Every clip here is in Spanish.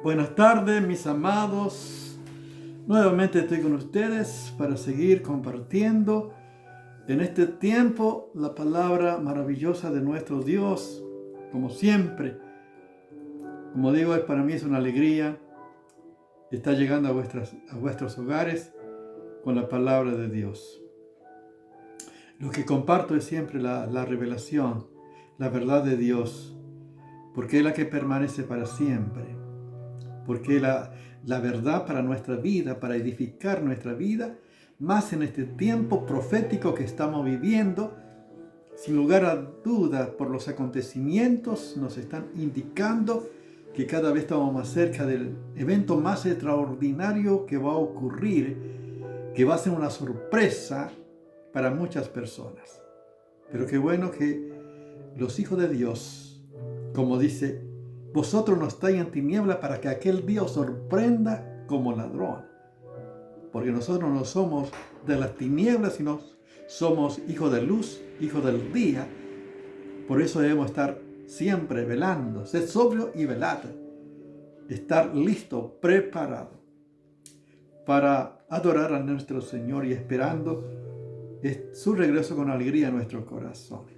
Buenas tardes, mis amados. Nuevamente estoy con ustedes para seguir compartiendo en este tiempo la palabra maravillosa de nuestro Dios. Como siempre, como digo, para mí es una alegría estar llegando a vuestros hogares con la palabra de Dios. Lo que comparto es siempre la revelación, la verdad de Dios, porque es la que permanece para siempre. Porque la verdad para nuestra vida, para edificar nuestra vida, más en este tiempo profético que estamos viviendo, sin lugar a duda, por los acontecimientos nos están indicando que cada vez estamos más cerca del evento más extraordinario que va a ocurrir, que va a ser una sorpresa para muchas personas. Pero qué bueno que los hijos de Dios, como dice, vosotros no estáis en tinieblas para que aquel día os sorprenda como ladrón. Porque nosotros no somos de las tinieblas, sino somos hijos de luz, hijos del día. Por eso debemos estar siempre velando, ser sobrio y velad. Estar listo, preparado para adorar a nuestro Señor y esperando su regreso con alegría en nuestro corazón.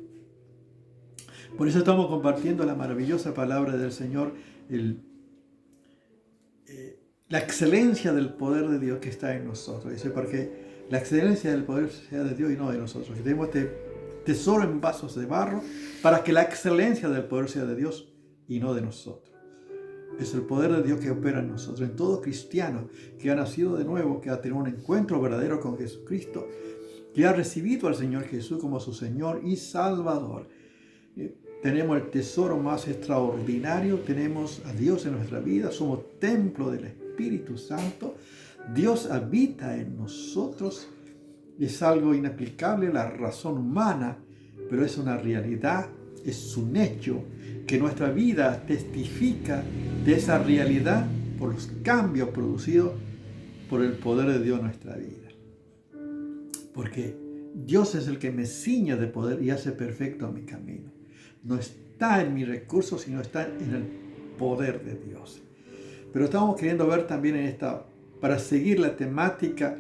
Por eso estamos compartiendo la maravillosa palabra del Señor, la excelencia del poder de Dios que está en nosotros. Dice, porque la excelencia del poder sea de Dios y no de nosotros. Que tenemos este tesoro en vasos de barro para que la excelencia del poder sea de Dios y no de nosotros. Es el poder de Dios que opera en nosotros, en todo cristiano que ha nacido de nuevo, que ha tenido un encuentro verdadero con Jesucristo, que ha recibido al Señor Jesús como su Señor y Salvador. Tenemos el tesoro más extraordinario, tenemos a Dios en nuestra vida, somos templo del Espíritu Santo, Dios habita en nosotros, es algo inaplicable, la razón humana, pero es una realidad, es un hecho, que nuestra vida testifica de esa realidad por los cambios producidos por el poder de Dios en nuestra vida. Porque Dios es el que me ciñe de poder y hace perfecto mi camino. No está en mis recursos, sino está en el poder de Dios. Pero estamos queriendo ver también en esta, para seguir la temática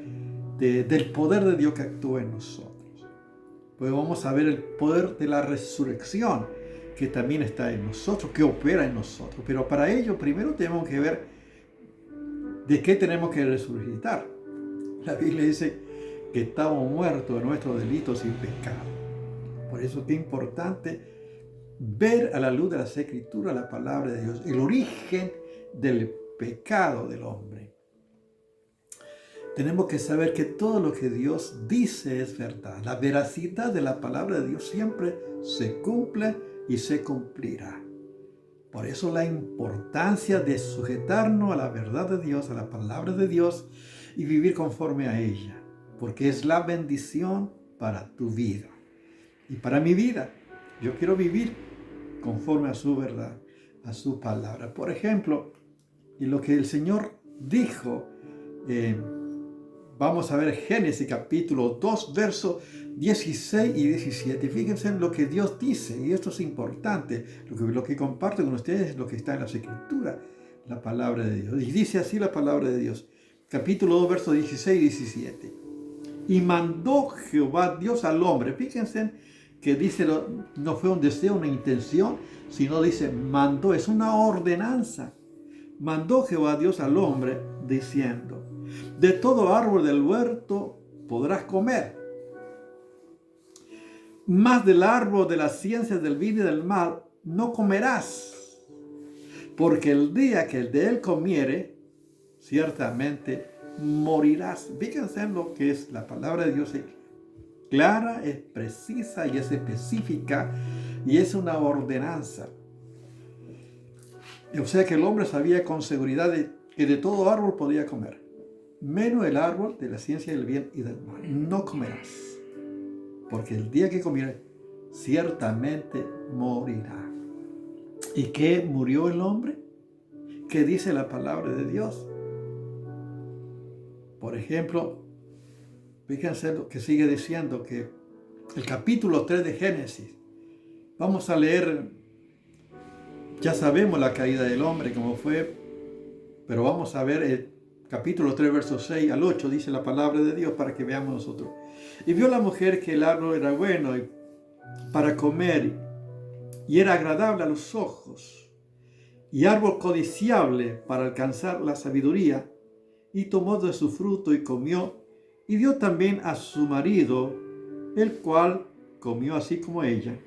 del poder de Dios que actúa en nosotros. Pues vamos a ver el poder de la resurrección que también está en nosotros, que opera en nosotros. Pero para ello primero tenemos que ver de qué tenemos que resucitar. La Biblia dice que estamos muertos de nuestros delitos y pecados. Por eso es que es importante ver a la luz de las Escrituras la palabra de Dios, el origen del pecado del hombre. Tenemos que saber que todo lo que Dios dice es verdad. La veracidad de la palabra de Dios siempre se cumple y se cumplirá. Por eso la importancia de sujetarnos a la verdad de Dios, a la palabra de Dios y vivir conforme a ella. Porque es la bendición para tu vida y para mi vida. Yo quiero vivir conforme a su verdad, a su palabra. Por ejemplo, y lo que el Señor dijo, vamos a ver Génesis capítulo 2, versos 16 y 17. Fíjense en lo que Dios dice, y esto es importante. Lo que comparto con ustedes es lo que está en las Escrituras, la palabra de Dios. Y dice así la palabra de Dios, capítulo 2, versos 16 y 17. Y mandó Jehová Dios al hombre. Fíjense que dice, no fue un deseo, una intención, sino dice, mandó, es una ordenanza. Mandó Jehová Dios al hombre, diciendo, de todo árbol del huerto podrás comer, mas del árbol de las ciencias del bien y del mal no comerás, porque el día que de él comiere, ciertamente morirás. Fíjense en lo que es la palabra de Dios. Es clara, es precisa y es específica y es una ordenanza. O sea que el hombre sabía con seguridad que de todo árbol podía comer, menos el árbol de la ciencia del bien y del mal. No comerás, porque el día que comiere, ciertamente morirá. ¿Y qué murió el hombre? ¿Qué dice la palabra de Dios? Por ejemplo, fíjense lo que sigue diciendo, que el capítulo 3 de Génesis, vamos a leer, ya sabemos la caída del hombre, cómo fue, Pero vamos a ver el capítulo 3, versos 6 al 8, dice la palabra de Dios para que veamos nosotros. Y vio la mujer que el árbol era bueno para comer y era agradable a los ojos y árbol codiciable para alcanzar la sabiduría, y tomó de su fruto y comió, y dio también a su marido, el cual comió así como ella.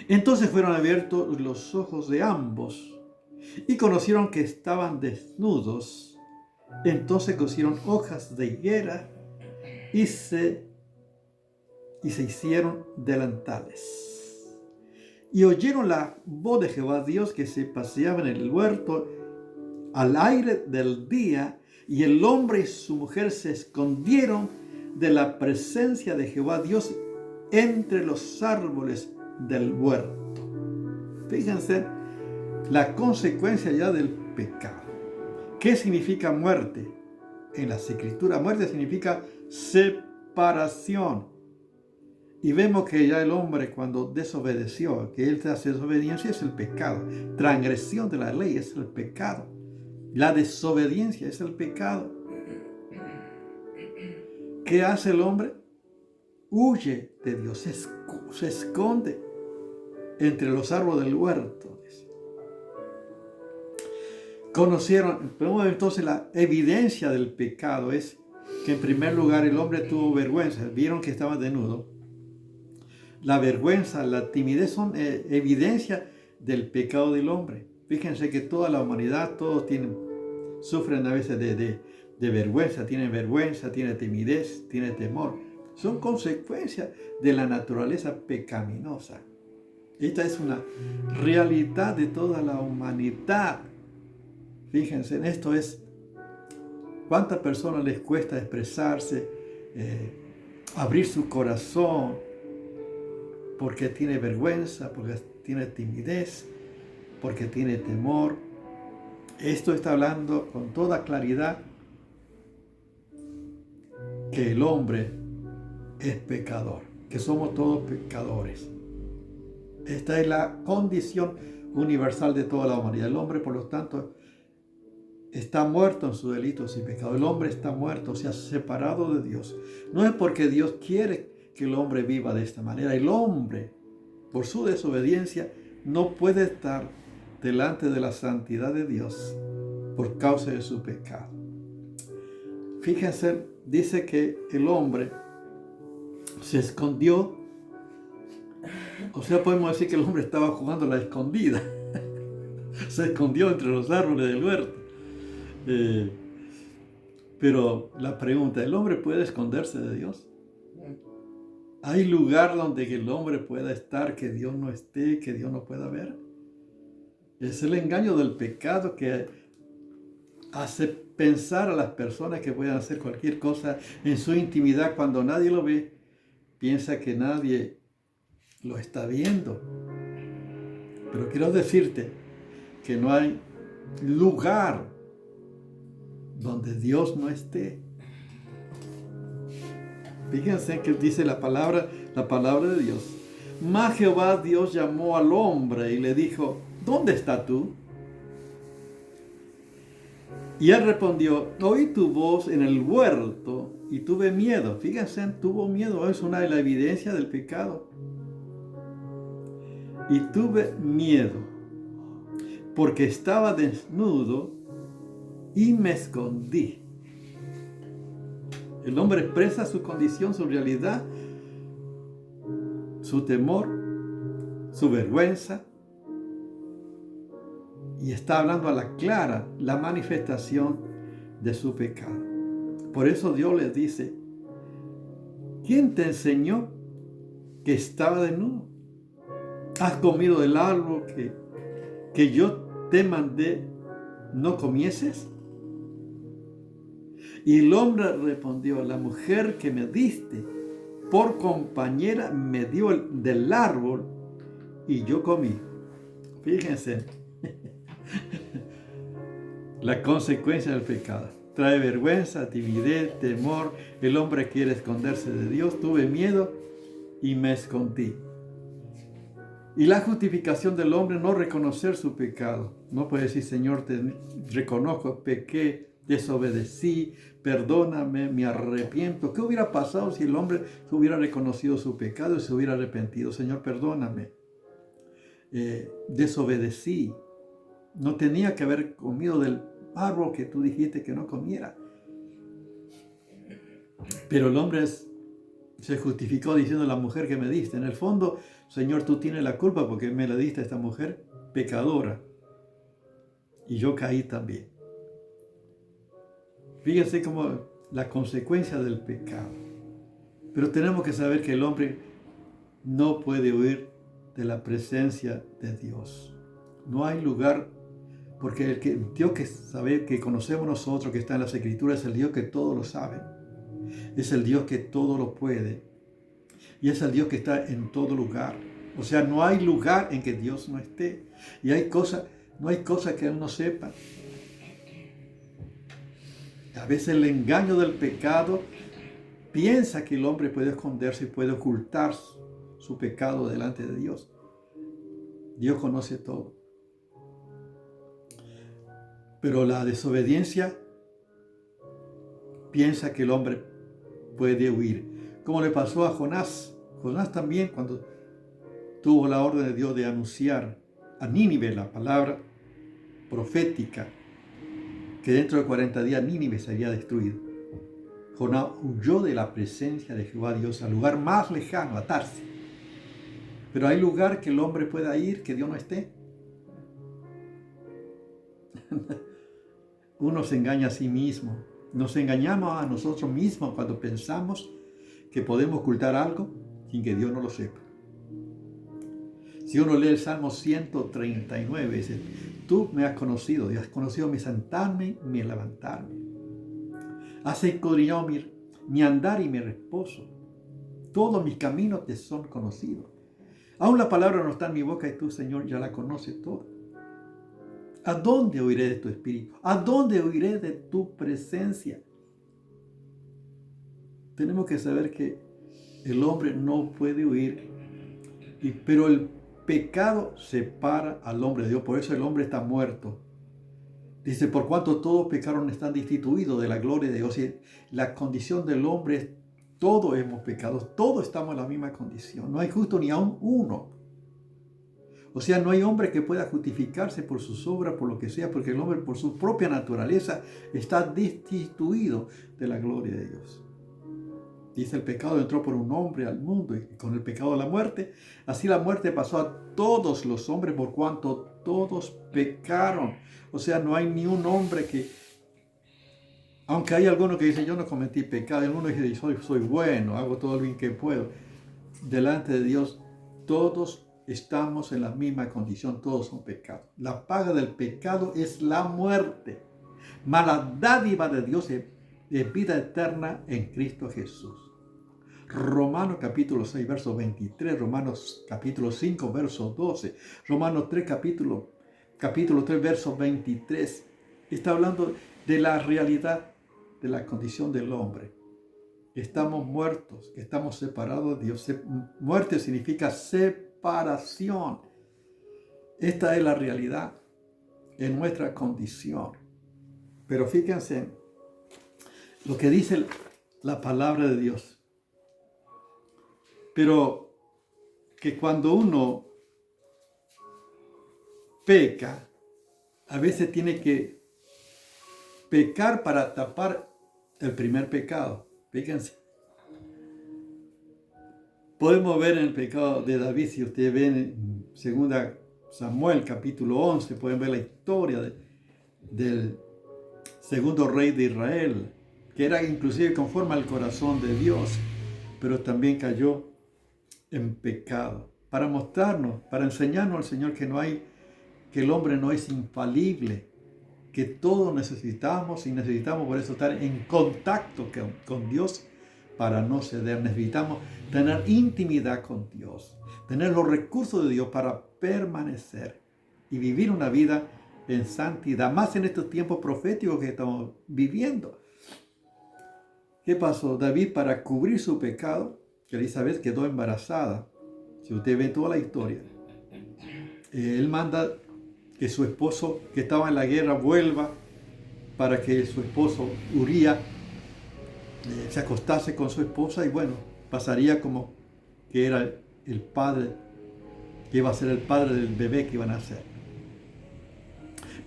Entonces fueron abiertos los ojos de ambos y conocieron que estaban desnudos. Entonces cosieron hojas de higuera y se hicieron delantales. Y oyeron la voz de Jehová Dios que se paseaba en el huerto al aire del día, y el hombre y su mujer se escondieron de la presencia de Jehová Dios entre los árboles del huerto. Fíjense la consecuencia ya del pecado. ¿Qué significa muerte? En las Escrituras, muerte significa separación. Y vemos que ya el hombre, cuando desobedeció, que él hace desobediencia, es el pecado. Transgresión de la ley es el pecado. La desobediencia es el pecado. ¿Qué hace el hombre? Huye de Dios, se esconde entre los árboles del huerto. Conocieron, entonces la evidencia del pecado es que en primer lugar el hombre tuvo vergüenza, vieron que estaba desnudo. La vergüenza, la timidez son evidencia del pecado del hombre. Fíjense que toda la humanidad, todos sufren a veces de vergüenza, tiene timidez, tiene temor. Son consecuencias de la naturaleza pecaminosa. Esta es una realidad de toda la humanidad. Fíjense en esto, es cuántas personas les cuesta expresarse, abrir su corazón, porque tiene vergüenza, porque tiene timidez, porque tiene temor. Esto está hablando con toda claridad que el hombre es pecador, que somos todos pecadores. Esta es la condición universal de toda la humanidad. El hombre, por lo tanto, está muerto en sus delitos y pecados. El hombre está muerto, se ha separado de Dios. No es porque Dios quiere que el hombre viva de esta manera. El hombre, por su desobediencia, no puede estar delante de la santidad de Dios por causa de su pecado. Fíjense, dice que el hombre se escondió. O sea, podemos decir que el hombre estaba jugando a la escondida. Se escondió entre los árboles del huerto. Pero la pregunta, ¿el hombre puede esconderse de Dios? ¿Hay lugar donde el hombre pueda estar, que Dios no esté, que Dios no pueda ver? Es el engaño del pecado que hace pensar a las personas que puedan hacer cualquier cosa en su intimidad cuando nadie lo ve. Piensa que nadie lo está viendo. Pero quiero decirte que no hay lugar donde Dios no esté. Fíjense que dice la palabra de Dios. Mas Jehová Dios llamó al hombre y le dijo: ¿dónde estás tú? Y él respondió: oí tu voz en el huerto y tuve miedo. Fíjense, tuvo miedo. Es una de las evidencias del pecado. Y tuve miedo porque estaba desnudo y me escondí. El hombre expresa su condición, su realidad, su temor, su vergüenza, y está hablando a la clara la manifestación de su pecado. Por eso Dios les dice: ¿quién te enseñó que estaba desnudo? ¿Has comido del árbol que yo te mandé no comieses? Y el hombre respondió: la mujer que me diste por compañera me dio del árbol y yo comí. Fíjense, la consecuencia del pecado. Trae vergüenza, timidez, temor. El hombre quiere esconderse de Dios. Tuve miedo y me escondí. Y la justificación del hombre, no reconocer su pecado. No puede decir, Señor, te reconozco, pequé, desobedecí, perdóname, me arrepiento. ¿Qué hubiera pasado si el hombre hubiera reconocido su pecado y se hubiera arrepentido? Señor, perdóname. Desobedecí. No tenía que haber comido del árbol que tú dijiste que no comiera. Pero el hombre se justificó diciendo, la mujer que me diste. En el fondo, Señor, tú tienes la culpa porque me la diste a esta mujer pecadora. Y yo caí también. Fíjense cómo la consecuencia del pecado. Pero tenemos que saber que el hombre no puede huir de la presencia de Dios. No hay lugar, porque el Dios que conocemos nosotros, que está en las Escrituras, es el Dios que todo lo sabe. Es el Dios que todo lo puede. Y es el Dios que está en todo lugar. O sea, no hay lugar en que Dios no esté. Y no hay cosa que Él no sepa. A veces el engaño del pecado piensa que el hombre puede esconderse y puede ocultar su pecado delante de Dios. Dios conoce todo. Pero la desobediencia piensa que el hombre puede huir. Como le pasó a Jonás. Jonás también, cuando tuvo la orden de Dios de anunciar a Nínive la palabra profética, que dentro de 40 días Nínive sería destruido. Jonás huyó de la presencia de Jehová Dios al lugar más lejano, a Tarsis. Pero hay lugar que el hombre pueda ir, que Dios no esté. Uno se engaña a sí mismo. Nos engañamos a nosotros mismos cuando pensamos que podemos ocultar algo sin que Dios no lo sepa. Si uno lee el Salmo 139, dice, tú me has conocido, y has conocido mi sentarme y mi levantarme. Has escudriñado mi andar y mi reposo. Todos mis caminos te son conocidos. Aún la palabra no está en mi boca y tú, Señor, ya la conoces toda. ¿A dónde huiré de tu espíritu? ¿A dónde huiré de tu presencia? Tenemos que saber que el hombre no puede huir, pero el pecado separa al hombre de Dios. Por eso el hombre está muerto. Dice, por cuanto todos pecaron, están destituidos de la gloria de Dios. Y la condición del hombre es, todos hemos pecado, todos estamos en la misma condición. No hay justo ni aún uno. O sea, no hay hombre que pueda justificarse por sus obras, por lo que sea, porque el hombre por su propia naturaleza está destituido de la gloria de Dios. Dice, el pecado entró por un hombre al mundo y con el pecado la muerte. Así la muerte pasó a todos los hombres por cuanto todos pecaron. O sea, no hay ni un hombre que, aunque hay algunos que dicen, yo no cometí pecado, y algunos que dicen, soy bueno, hago todo el bien que puedo. Delante de Dios, todos estamos en la misma condición, todos son pecados. La paga del pecado es la muerte. Mas la dádiva de Dios es vida eterna en Cristo Jesús. Romanos capítulo 6, verso 23, Romanos capítulo 5, verso 12, Romanos 3, capítulo 3, verso 23. Está hablando de la realidad de la condición del hombre. Estamos muertos, que estamos separados de Dios. Muerte significa separación. Esta es la realidad en nuestra condición. Pero fíjense lo que dice la palabra de Dios. Pero que cuando uno peca, a veces tiene que pecar para tapar el primer pecado. Fíjense. Podemos ver en el pecado de David, si ustedes ven en 2 Samuel capítulo 11, pueden ver la historia del segundo rey de Israel, que era inclusive conforme al corazón de Dios, pero también cayó en pecado, para mostrarnos, para enseñarnos al Señor que el hombre no es infalible, que todos necesitamos y necesitamos por eso estar en contacto con Dios para no ceder. Necesitamos tener intimidad con Dios, tener los recursos de Dios para permanecer y vivir una vida en santidad, más en estos tiempos proféticos que estamos viviendo. ¿Qué pasó? David, para cubrir su pecado, Elizabeth quedó embarazada. Si usted ve toda la historia, él manda que su esposo que estaba en la guerra vuelva para que su esposo Uría se acostase con su esposa y bueno, pasaría como que era el padre, que iba a ser el padre del bebé que iban a hacer.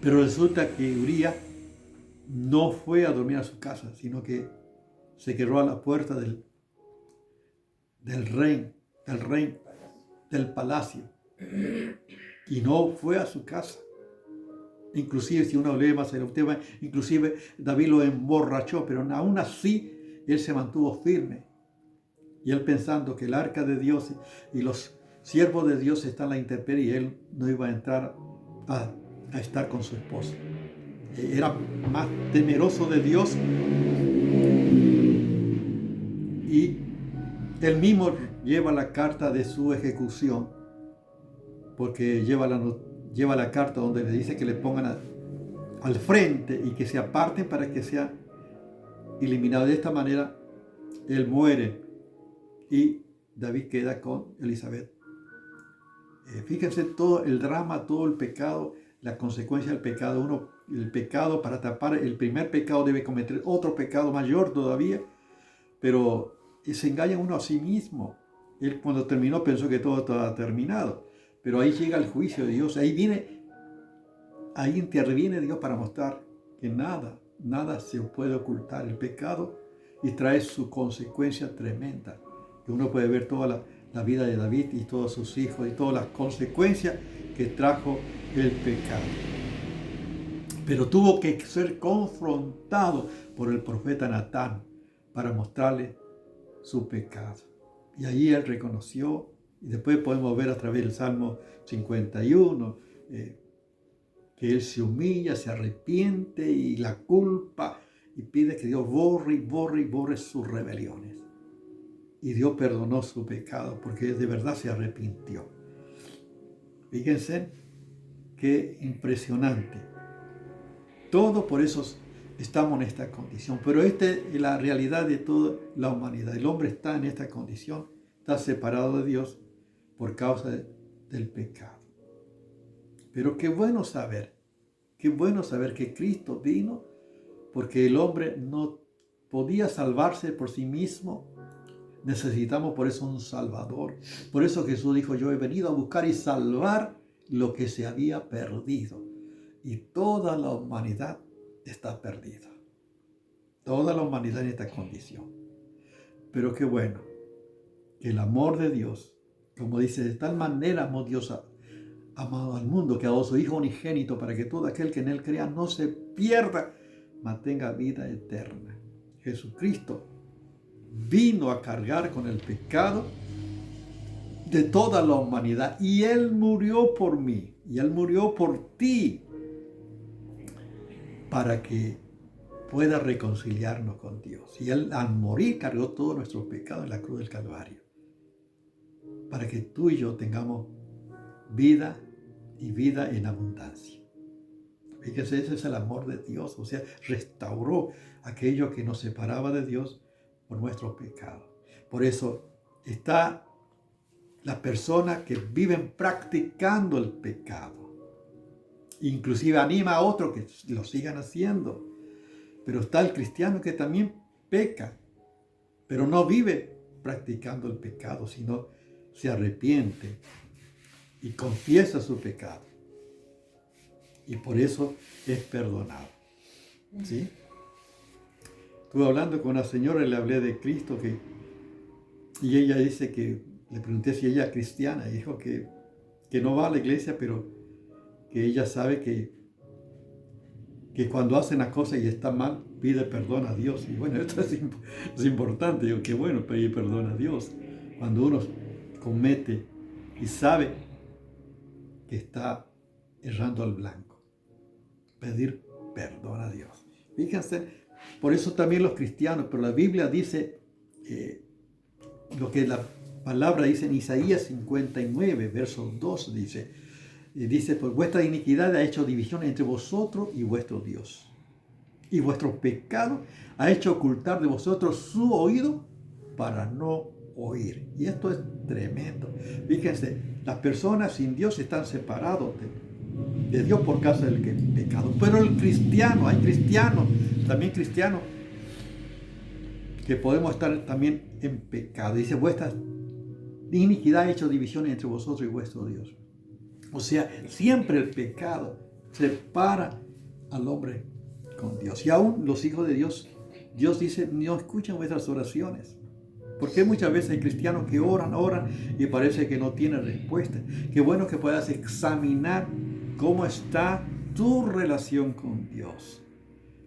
Pero resulta que Uría no fue a dormir a su casa, sino que se quedó a la puerta del rey, del palacio. Y no fue a su casa. Inclusive, si uno lee más el tema, inclusive David lo emborrachó, pero aún así él se mantuvo firme. Y él pensando que el arca de Dios y los siervos de Dios están en la intemperie, y él no iba a entrar a estar con su esposa. Era más temeroso de Dios y él mismo lleva la carta de su ejecución, porque lleva la carta donde le dice que le pongan al frente y que se aparten para que sea eliminado. De esta manera, él muere y David queda con Elizabeth. Fíjense todo el drama, todo el pecado, la consecuencia del pecado. El pecado, para tapar el primer pecado, debe cometer otro pecado mayor todavía, pero se engaña uno a sí mismo. Él cuando terminó pensó que todo estaba terminado, pero ahí llega el juicio de Dios, ahí interviene Dios para mostrar que nada se puede ocultar. El pecado y trae su consecuencia tremenda, que uno puede ver toda la vida de David y todos sus hijos y todas las consecuencias que trajo el pecado. Pero tuvo que ser confrontado por el profeta Natán para mostrarle su pecado. Y ahí él reconoció, y después podemos ver a través del Salmo 51, que él se humilla, se arrepiente y la culpa, y pide que Dios borre sus rebeliones. Y Dios perdonó su pecado porque de verdad se arrepintió. Fíjense qué impresionante. Todo por eso estamos en esta condición. Pero esta es la realidad de toda la humanidad. El hombre está en esta condición, está separado de Dios por causa del pecado. Pero qué bueno saber que Cristo vino porque el hombre no podía salvarse por sí mismo. Necesitamos por eso un Salvador. Por eso Jesús dijo, yo he venido a buscar y salvar lo que se había perdido. Y toda la humanidad está perdida. Toda la humanidad en esta condición. Pero qué bueno que el amor de Dios, como dice, de tal manera amó Dios amado al mundo, que ha dado su Hijo unigénito para que todo aquel que en él crea no se pierda, mas tenga vida eterna. Jesucristo vino a cargar con el pecado de toda la humanidad y Él murió por mí y Él murió por ti para que pueda reconciliarnos con Dios. Y Él al morir cargó todos nuestros pecados en la cruz del Calvario para que tú y yo tengamos vida y vida en abundancia. Fíjese, ese es el amor de Dios, o sea, restauró aquello que nos separaba de Dios por nuestros pecados. Por eso está la persona que viven practicando el pecado. Inclusive anima a otros que lo sigan haciendo. Pero está el cristiano que también peca, pero no vive practicando el pecado, sino se arrepiente y confiesa su pecado. Y por eso es perdonado. ¿Sí? Estuve hablando con una señora y le hablé de Cristo y ella dice que, le pregunté si ella es cristiana, y dijo que no va a la iglesia, pero que ella sabe que cuando hace una cosa y está mal, pide perdón a Dios. Y bueno, esto es importante, digo, qué bueno pedir perdón a Dios. Cuando uno comete y sabe que está errando al blanco, pedir perdón a Dios. Fíjense, por eso también los cristianos, pero la Biblia dice lo que la palabra dice en Isaías 59, verso 2, dice, pues vuestra iniquidad ha hecho división entre vosotros y vuestro Dios. Y vuestro pecado ha hecho ocultar de vosotros su oído para no oír. Y esto es tremendo. Fíjense, las personas sin Dios están separados de Dios por causa del pecado. Pero el cristiano, hay cristianos, también cristianos, que podemos estar también en pecado. Dice, vuestra iniquidad ha hecho división entre vosotros y vuestro Dios. O sea, siempre el pecado separa al hombre con Dios. Y aún los hijos de Dios, Dios dice, no escuchan vuestras oraciones. Porque muchas veces hay cristianos que oran y parece que no tienen respuesta. Qué bueno que puedas examinar cómo está tu relación con Dios,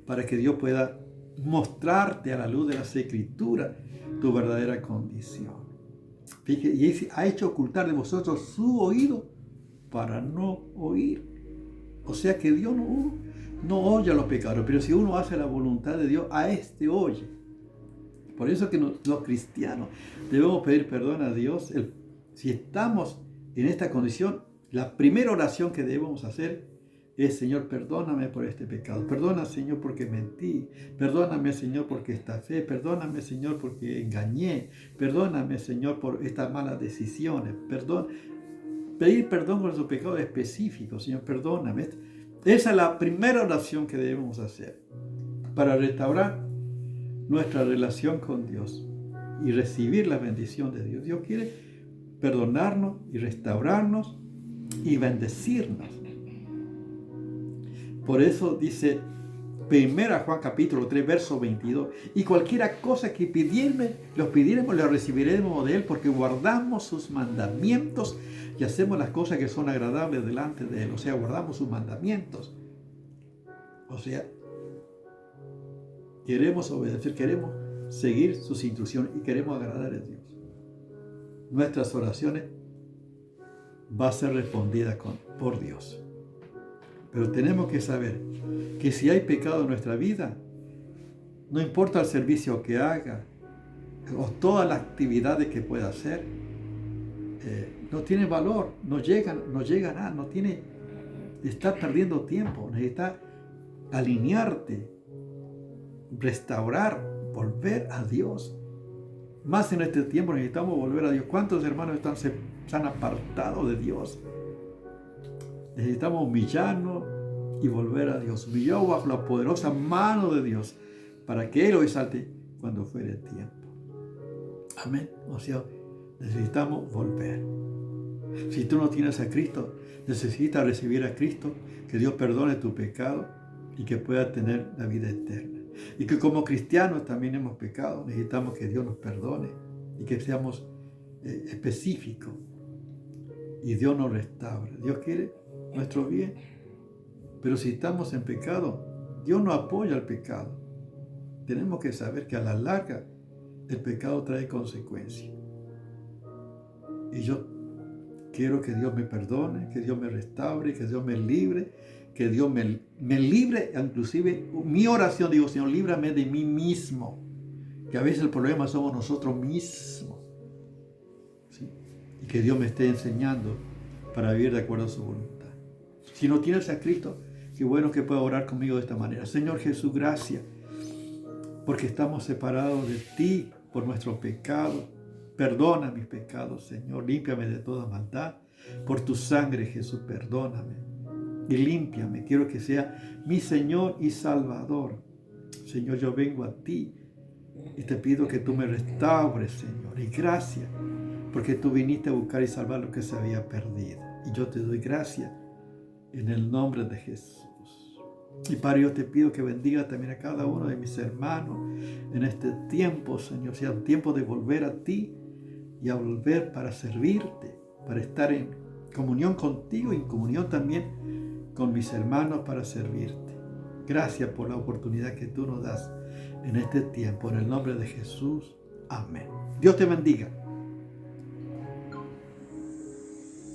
para que Dios pueda mostrarte a la luz de las Escrituras tu verdadera condición. Fíjate, y ha hecho ocultar de vosotros su oído para no oír. O sea que Dios no oye a los pecadores, pero si uno hace la voluntad de Dios, a este oye. Por eso que los cristianos debemos pedir perdón a Dios. Si estamos en esta condición, la primera oración que debemos hacer es: Señor, perdóname por este pecado. Perdona, Señor, porque mentí. Perdóname, Señor, porque estafé. Perdóname, Señor, porque engañé. Perdóname, Señor, por estas malas decisiones. Pedir perdón por esos pecados específicos. Señor, perdóname. Esa es la primera oración que debemos hacer para restaurar nuestra relación con Dios y recibir la bendición de Dios. Dios quiere perdonarnos y restaurarnos y bendecirnos. Por eso dice 1 Juan capítulo 3, verso 22, y cualquiera cosa que los pidiéramos, la recibiremos de Él, porque guardamos sus mandamientos y hacemos las cosas que son agradables delante de Él. O sea, guardamos sus mandamientos. O sea, queremos obedecer, queremos seguir sus instrucciones y queremos agradar a Dios. Nuestras oraciones van a ser respondidas por Dios. Pero tenemos que saber que si hay pecado en nuestra vida, no importa el servicio que haga o todas las actividades que pueda hacer, no tiene valor, no llega a nada, estás perdiendo tiempo. Necesitas alinearte, restaurar, volver a Dios. Más en este tiempo necesitamos volver a Dios. ¿Cuántos hermanos se han apartado de Dios? Necesitamos humillarnos y volver a Dios, humillado bajo la poderosa mano de Dios, para que Él lo exalte cuando fuere tiempo. Amén. O sea, necesitamos volver. Si tú no tienes a Cristo, necesitas recibir a Cristo, que Dios perdone tu pecado y que puedas tener la vida eterna. Y que como cristianos también hemos pecado, necesitamos que Dios nos perdone y que seamos específicos. Y Dios nos restaure. Dios quiere nuestro bien. Pero si estamos en pecado, Dios no apoya el pecado. Tenemos que saber que a la larga el pecado trae consecuencias. Y yo quiero que Dios me perdone, que Dios me restaure, que Dios me libre, que Dios me libre. Inclusive mi oración, digo: Señor, líbrame de mí mismo. Que a veces el problema somos nosotros mismos. ¿Sí? Y que Dios me esté enseñando para vivir de acuerdo a su voluntad. Si no tienes a Cristo, qué bueno que pueda orar conmigo de esta manera. Señor Jesús, gracias, porque estamos separados de ti por nuestro pecado. Perdona mis pecados, Señor. Límpiame de toda maldad. Por tu sangre, Jesús, perdóname y límpiame. Quiero que sea mi Señor y Salvador. Señor, yo vengo a ti y te pido que tú me restaures, Señor. Y gracias, porque tú viniste a buscar y salvar lo que se había perdido. Y yo te doy gracias en el nombre de Jesús. Y Padre, yo te pido que bendiga también a cada uno de mis hermanos en este tiempo, Señor. Sea un tiempo de volver a ti y a volver para servirte, para estar en comunión contigo y en comunión también con mis hermanos para servirte. Gracias por la oportunidad que tú nos das en este tiempo. En el nombre de Jesús. Amén. Dios te bendiga.